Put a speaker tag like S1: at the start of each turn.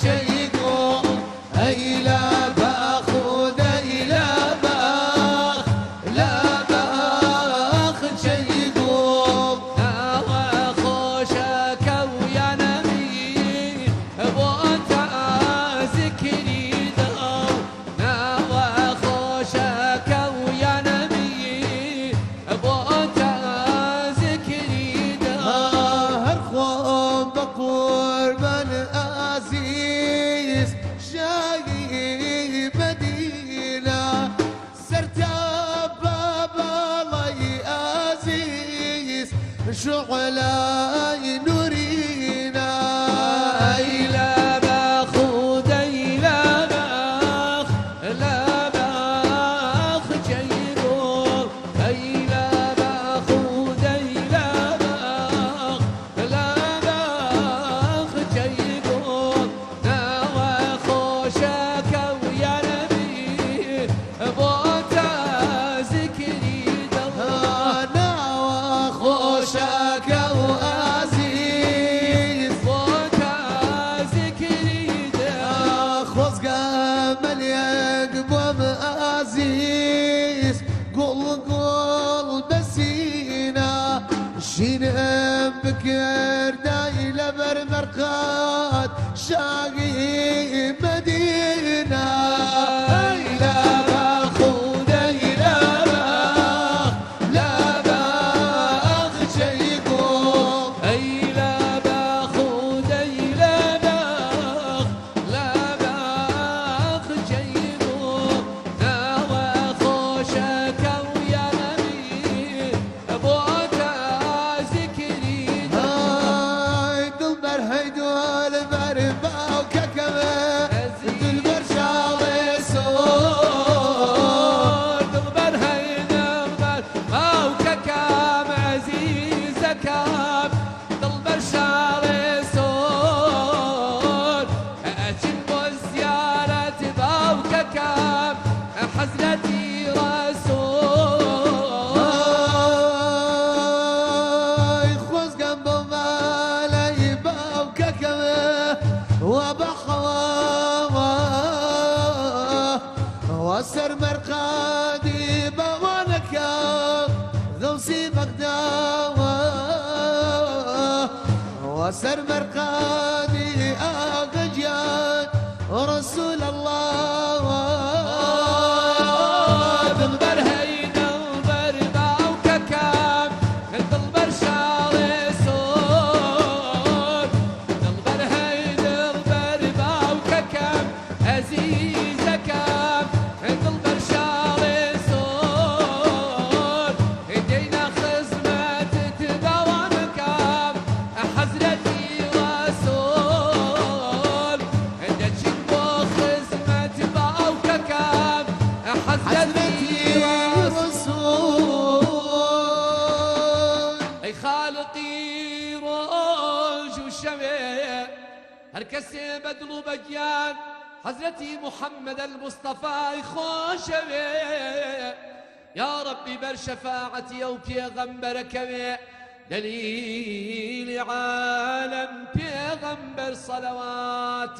S1: شيقو أي لا باخذ أي لا باخ لا باخ شيقو
S2: ناوى خوشك ويا نبي بوتا ذكري دو ناوى خوشك ويا نبي بوتا ذكري دو
S1: هرخوم بقربان عزيز شاقي مدينة سرتاب بابا الله عزيز شعلاء نورينا
S2: أي لا باخذ أي لا باخ لا باخ جيرو أي لا باخذ أي لا باخ لا باخ جيرو ناوى خوشك ويا نبي بوتا ذكري دوا
S1: ناوى خوشك وعزيز
S2: بوتا ذكري دوا
S1: خوز قامل يقبض عزيز قول بسينا شين بكر داي لبر مرقات شاقي مدينة أي لا باخذ أي لا باخ لا باخ شيقو
S2: أي لا باخذ أي لا باخ لا باخ جيرو ناوى خوشك ويا نبي بوتا ذكري
S1: هاي دلبر هيدول بربا وككمه دلبر شاطي صور
S2: دغبر هاي دغبر أو ككام عزيزة كام دغبر شاري صور أجب الزيارة باو ككام حزنتي رسول
S1: هاي خوز قنبو مالي باو ككمه وبخوا وسر مرقادي بوانك غوصي بغداوة وسر مرقادي أغجيان رسول الله
S2: دغبر هاي دغبر باو ككام دغبر شاري صور دغبر هاي دغبر باو ككام عزيزة كام دغبر شاري صور ايدينا خزمة تداوم كام حزرتي رسول دجنبو خزمة باو ككام حزرتي
S1: رسول
S2: اي خالقي روج وشمع هركسي بدل بجيان حضرتي محمد المصطفى خوشوي يا ربي بر شفاعتي او بيغمبرك دليل عالم بيغمبر صلوات